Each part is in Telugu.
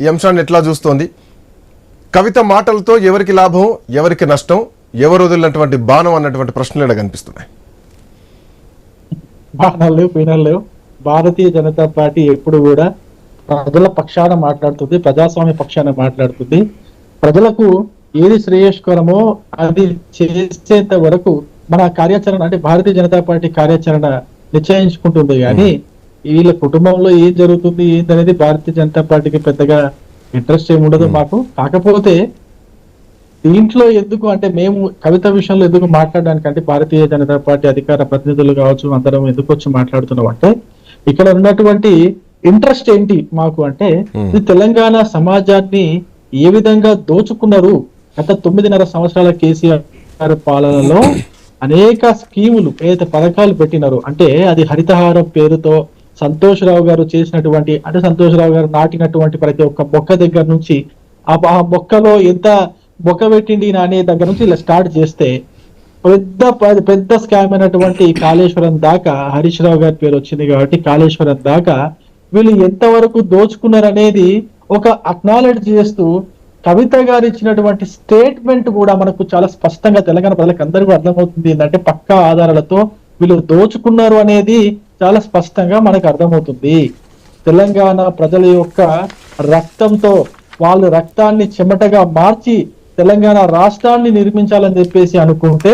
ఈ అంశాన్ని ఎట్లా చూస్తోంది? కవిత మాటలతో ఎవరికి లాభం, ఎవరికి నష్టం, ఎవరు వదిలినటువంటి బాణం అన్నటువంటి ప్రశ్నలు ఇక్కడ కనిపిస్తున్నాయి. బాణాలు పినలు. భారతీయ జనతా పార్టీ ఎప్పుడు కూడా ప్రజల పక్షాన మాట్లాడుతుంది, ప్రజాస్వామ్య పక్షాన మాట్లాడుతుంది. ప్రజలకు ఏది శ్రేయస్కరమో అది చేసేంత వరకు మన కార్యాచరణ అంటే భారతీయ జనతా పార్టీ కార్యాచరణ నిశ్చయించుకుంటుంది. కానీ వీళ్ళ కుటుంబంలో ఏం జరుగుతుంది ఏంటనేది భారతీయ జనతా పార్టీకి పెద్దగా ఇంట్రెస్ట్ ఏమి ఉండదు మాకు. కాకపోతే దీంట్లో ఎందుకు అంటే మేము కవిత విషయంలో ఎందుకు మాట్లాడడానికి అంటే భారతీయ జనతా పార్టీ అధికార ప్రతినిధులు కావచ్చు అందరం ఎందుకు వచ్చి మాట్లాడుతున్నాం అంటే ఇక్కడ ఉన్నటువంటి ఇంట్రెస్ట్ ఏంటి మాకు అంటే ఇది తెలంగాణ సమాజాన్ని ఏ విధంగా దోచుకున్నారు. గత 9.5 సంవత్సరాల కేసీఆర్ పాలనలో అనేక స్కీములు ఏదైతే పథకాలు పెట్టినారు అంటే అది హరితహారం పేరుతో సంతోష్ రావు గారు చేసినటువంటి అంటే సంతోష్ రావు గారు నాటినటువంటి ప్రతి ఒక్క మొక్క దగ్గర నుంచి ఆ మొక్కలో ఎంత మొక్క పెట్టింది అనే దగ్గర నుంచి ఇలా స్టార్ట్ చేస్తే పెద్ద స్కామ్ అయినటువంటి కాళేశ్వరం దాకా హరీష్ రావు గారి పేరు వచ్చింది కాబట్టి కాళేశ్వరం దాకా వీళ్ళు ఎంతవరకు దోచుకున్నారు అనేది ఒక అక్నాలెడ్జ్ చేస్తూ కవిత గారు ఇచ్చినటువంటి స్టేట్మెంట్ కూడా మనకు చాలా స్పష్టంగా తెలంగాణ ప్రజలకు అందరికీ అర్థమవుతుంది. ఏంటంటే పక్కా ఆధారాలతో వీళ్ళు దోచుకున్నారు అనేది చాలా స్పష్టంగా మనకు అర్థమవుతుంది. తెలంగాణ ప్రజల యొక్క రక్తంతో వాళ్ళు రక్తాన్ని చెమటగా మార్చి తెలంగాణ రాష్ట్రాన్ని నిర్మించాలని చెప్పేసి అనుకుంటే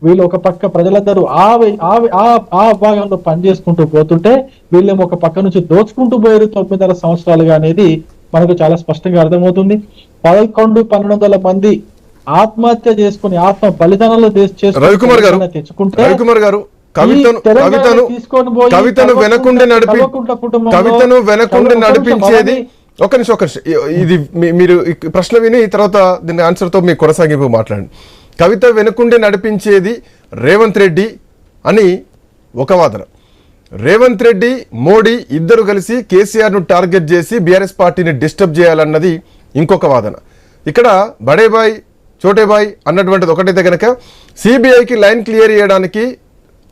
వీళ్ళు ఒక పక్క ప్రజలందరూ ఆ భాగంలో పనిచేసుకుంటూ పోతుంటే వీళ్ళేమో ఒక పక్క నుంచి దోచుకుంటూ పోయారు 9.5 సంవత్సరాలుగా అనేది మనకు చాలా స్పష్టంగా అర్థమవుతుంది. 1100-1200 మంది ఆత్మహత్య చేసుకుని ఆత్మ బలిదానాలు తెచ్చుకుంటే కవితను వెనకుండి నడిపించేది ఒక నిమిషం ఇది మీరు ప్రశ్న విని తర్వాత దీని ఆన్సర్తో మీ కొనసాగింపు మాట్లాడండి. కవిత వెనుకుండి నడిపించేది రేవంత్ రెడ్డి అని ఒక వాదన. రేవంత్ రెడ్డి మోడీ ఇద్దరు కలిసి కేసీఆర్ను టార్గెట్ చేసి బీఆర్ఎస్ పార్టీని డిస్టర్బ్ చేయాలన్నది ఇంకొక వాదన. ఇక్కడ బడేబాయ్ చోటేబాయ్ అన్నటువంటిది ఒకటైతే కనుక సిబిఐకి లైన్ క్లియర్ చేయడానికి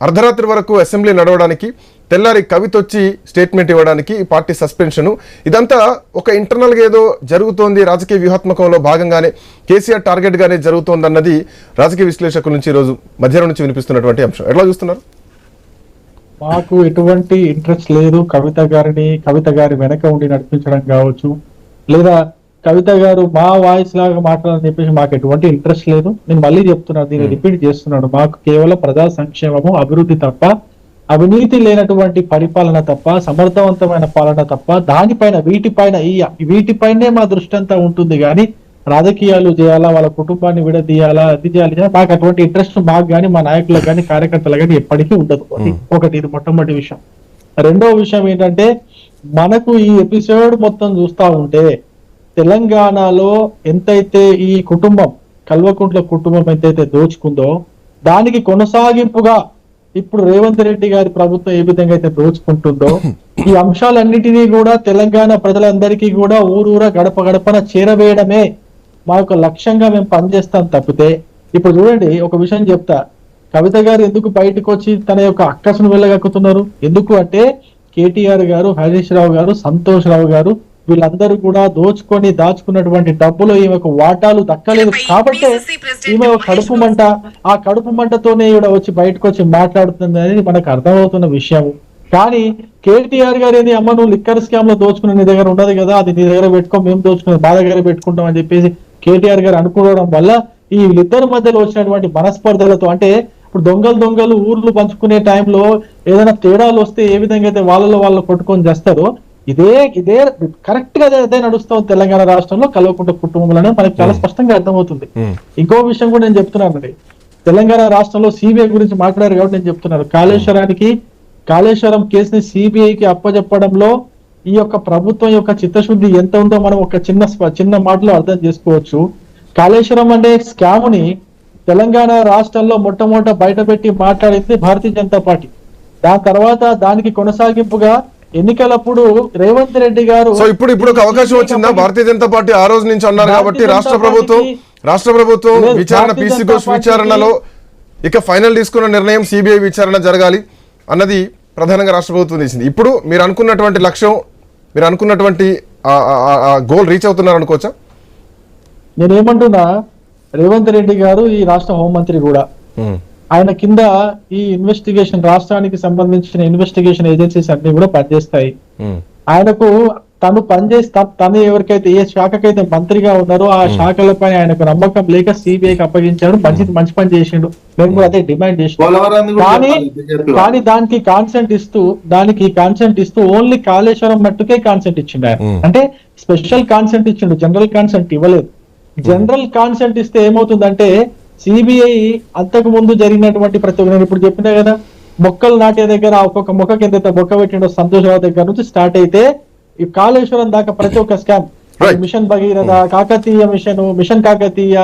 అర్ధరాత్రి వరకు అసెంబ్లీ నడవడానికి తెల్లారి కవిత వచ్చి స్టేట్మెంట్ ఇవ్వడానికి పార్టీ సస్పెన్షను ఇదంతా ఒక ఇంటర్నల్గా ఏదో జరుగుతోంది రాజకీయ వ్యూహాత్మకంలో భాగంగానే కేసీఆర్ టార్గెట్గానే జరుగుతోంది అన్నది రాజకీయ విశ్లేషకుల నుంచి ఈరోజు మధ్యాహ్నం నుంచి వినిపిస్తున్నటువంటి అంశం. ఎట్లా చూస్తున్నారు? మాకు ఎటువంటి ఇంట్రెస్ట్ లేదు కవిత గారి వెనక ఉండి నడిపించడం కావచ్చు లేదా కవిత గారు మా వాయిస్ లాగా మాట్లాడాలని చెప్పేసి మాకు ఎటువంటి ఇంట్రెస్ట్ లేదు. నేను మళ్ళీ చెప్తున్నాను, దీన్ని రిపీట్ చేస్తున్నాను. మాకు కేవలం ప్రజా సంక్షేమము అభివృద్ధి తప్ప అవినీతి లేనటువంటి పరిపాలన తప్ప సమర్థవంతమైన పాలన తప్ప దానిపైన వీటిపైనే మా దృష్టి అంతా ఉంటుంది. కానీ రాజకీయాలు చేయాలా వాళ్ళ కుటుంబాన్ని విడదీయాలా అది చేయాలి మాకు అటువంటి ఇంట్రెస్ట్ మాకు కానీ మా నాయకులకు కానీ కార్యకర్తలు కానీ ఎప్పటికీ ఉండదు. ఒకటి ఇది మొట్టమొదటి విషయం. రెండో విషయం ఏంటంటే మనకు ఈ ఎపిసోడ్ మొత్తం చూస్తా ఉంటే తెలంగాణలో ఎంతైతే ఈ కుటుంబం కల్వకుంట్ల కుటుంబం ఎంతైతే దోచుకుందో దానికి కొనసాగింపుగా ఇప్పుడు రేవంత్ రెడ్డి గారి ప్రభుత్వం ఏ విధంగా అయితే దోచుకుంటుందో ఈ అంశాలన్నిటినీ కూడా తెలంగాణ ప్రజలందరికీ కూడా ఊరూరా గడప గడపన చేరవేయడమే మా యొక్క లక్ష్యంగా మేము పనిచేస్తాం తప్పితే ఇప్పుడు చూడండి ఒక విషయం చెప్తా. కవిత గారు ఎందుకు బయటకు వచ్చి తన యొక్క అక్కసును వెళ్ళగక్కుతున్నారు? ఎందుకు అంటే కేటీఆర్ గారు, హరీష్ రావు గారు, సంతోష్ రావు గారు వీళ్ళందరూ కూడా దోచుకొని దాచుకున్నటువంటి డబ్బులో ఈమెకు వాటాలు దక్కలేదు కాబట్టి ఈమె కడుపు మంట, ఆ కడుపు మంటతోనే ఈవిడ వచ్చి బయటకు వచ్చి మాట్లాడుతుంది అనేది మనకు అర్థమవుతున్న విషయం. కానీ కేటీఆర్ గారు ఏంది అమ్మ నువ్వు లిక్కర్ స్కామ్ లో దోచుకున్న నీ దగ్గర ఉండదు కదా, అది నీ దగ్గర పెట్టుకో, మేము దోచుకుని మా దగ్గర పెట్టుకుంటాం అని చెప్పేసి కేటీఆర్ గారు అనుకోవడం వల్ల ఈ వీళ్ళిద్దరి మధ్యలో వచ్చినటువంటి మనస్పర్ధలతో అంటే ఇప్పుడు దొంగలు ఊర్లు పంచుకునే టైంలో ఏదైనా తేడాలు వస్తే ఏ విధంగా అయితే వాళ్ళు కొట్టుకొని చేస్తారో ఇదే కరెక్ట్ గా అదే నడుస్తాం తెలంగాణ రాష్ట్రంలో కల్వకుంట్ల కుటుంబంలోనే మనకు చాలా స్పష్టంగా అర్థమవుతుంది. ఇంకో విషయం కూడా నేను చెప్తున్నాను, తెలంగాణ రాష్ట్రంలో సిబిఐ గురించి మాట్లాడారు కాబట్టి నేను చెప్తున్నాను. కాళేశ్వరం కేసుని సిబిఐకి అప్పచెప్పడంలో ఈ యొక్క ప్రభుత్వం యొక్క చిత్తశుద్ధి ఎంత ఉందో మనం ఒక చిన్న మాటలో అర్థం చేసుకోవచ్చు. కాళేశ్వరం అనే స్కామ్ ని తెలంగాణ రాష్ట్రంలో మొట్టమొదట బయటపెట్టి మాట్లాడింది భారతీయ జనతా పార్టీ. దాని తర్వాత దానికి కొనసాగింపుగా ఎన్నికలప్పుడు రేవంత్ రెడ్డి గారు ఇప్పుడు ఒక అవకాశం వచ్చిందా? భారతీయ జనతా పార్టీ ఆ రోజు నుంచి అన్నారు కాబట్టి రాష్ట్ర ప్రభుత్వం విచారణ పీసీ ఘోష్ విచారణలో ఇక ఫైనల్ తీసుకున్న నిర్ణయం సిబిఐ విచారణ జరగాలి అన్నది ప్రధానంగా రాష్ట్ర ప్రభుత్వం తీసింది. ఇప్పుడు మీరు అనుకున్నటువంటి లక్ష్యం, మీరు అనుకున్నటువంటి ఆ గోల్ రీచ్ అవుతున్నారు అనుకోవచ్చా? నేనేమంటున్నా, రేవంత్ రెడ్డి గారు ఈ రాష్ట్ర హోంమంత్రి కూడా, ఆయన కింద ఈ ఇన్వెస్టిగేషన్, రాష్ట్రానికి సంబంధించిన ఇన్వెస్టిగేషన్ ఏజెన్సీస్ అన్ని కూడా పనిచేస్తాయి. ఆయనకు తను తను ఎవరికైతే ఏ శాఖకైతే మంత్రిగా ఉన్నారో ఆ శాఖలపై ఆయనకు నమ్మకం లేక సిబిఐకి అప్పగించాడు. మంచి పని చేసిండు, మేము కూడా అదే డిమాండ్ చేసినాం. కానీ దానికి కాన్సెంట్ ఇస్తూ ఓన్లీ కాళేశ్వరం మట్టుకే కాన్సెంట్ ఇచ్చిండు ఆయన. అంటే స్పెషల్ కాన్సెంట్ ఇచ్చిండు, జనరల్ కాన్సెంట్ ఇవ్వలేదు. జనరల్ కాన్సెంట్ ఇస్తే ఏమవుతుందంటే సిబిఐ అంతకు ముందు జరిగినటువంటి ప్రతి ఒక్క, నేను ఇప్పుడు చెప్పినా కదా, మొక్కలు నాటే దగ్గర ఒక్కొక్క మొక్కకి ఎంత మొక్క పెట్టిండో సంతోషరావు దగ్గర నుంచి స్టార్ట్ అయితే ఈ కాళేశ్వరం దాకా ప్రతి ఒక్క scam, mission Bhagiratha, Kakatiya mission Kakatiya,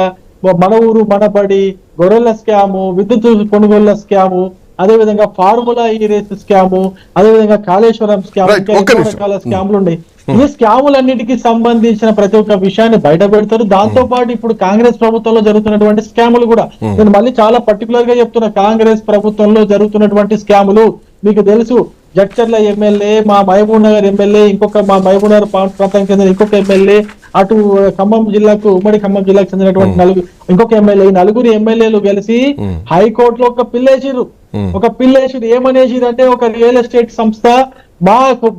మన ఊరు మనబడి, గొర్రెల స్కాము, విద్యుత్ కొనుగోళ్ల స్కాము, అదే విధంగా ఫార్ములా ఈ రేస్ స్కాము, అదే విధంగా కాళేశ్వరం స్కామ్, ఇంకా రకాల స్కాములు ఉన్నాయి. ఈ స్కాములన్నిటికీ సంబంధించిన ప్రతి ఒక్క విషయాన్ని బయట పెడతారు. దాంతో పాటు ఇప్పుడు కాంగ్రెస్ ప్రభుత్వంలో జరుగుతున్నటువంటి స్కాములు కూడా, నేను మళ్ళీ చాలా పర్టికులర్ గా చెప్తున్నా, కాంగ్రెస్ ప్రభుత్వంలో జరుగుతున్నటువంటి స్కాములు మీకు తెలుసు. జడ్చర్ల ఎమ్మెల్యే, మా మహబూబ్ నగర్ ఎమ్మెల్యే, మా మహబూబ్ నగర్ ప్రాంతానికి చెందిన ఇంకొక ఎమ్మెల్యే, అటు ఉమ్మడి ఖమ్మం జిల్లాకు చెందినటువంటి ఇంకొక ఎమ్మెల్యే, నలుగురు ఎమ్మెల్యేలు కలిసి హైకోర్టులో ఒక పిల్లేసిరు. ఏమనేసిరు అంటే, ఒక రియల్ ఎస్టేట్ సంస్థ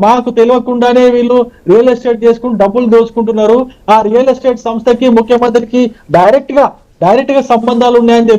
మాకు తెలియకుండానే వీళ్ళు రియల్ ఎస్టేట్ చేసుకుని డబ్బులు దోచుకుంటున్నారు, ఆ రియల్ ఎస్టేట్ సంస్థకి ముఖ్యమంత్రికి డైరెక్ట్ గా సంబంధాలు ఉన్నాయని చెప్పి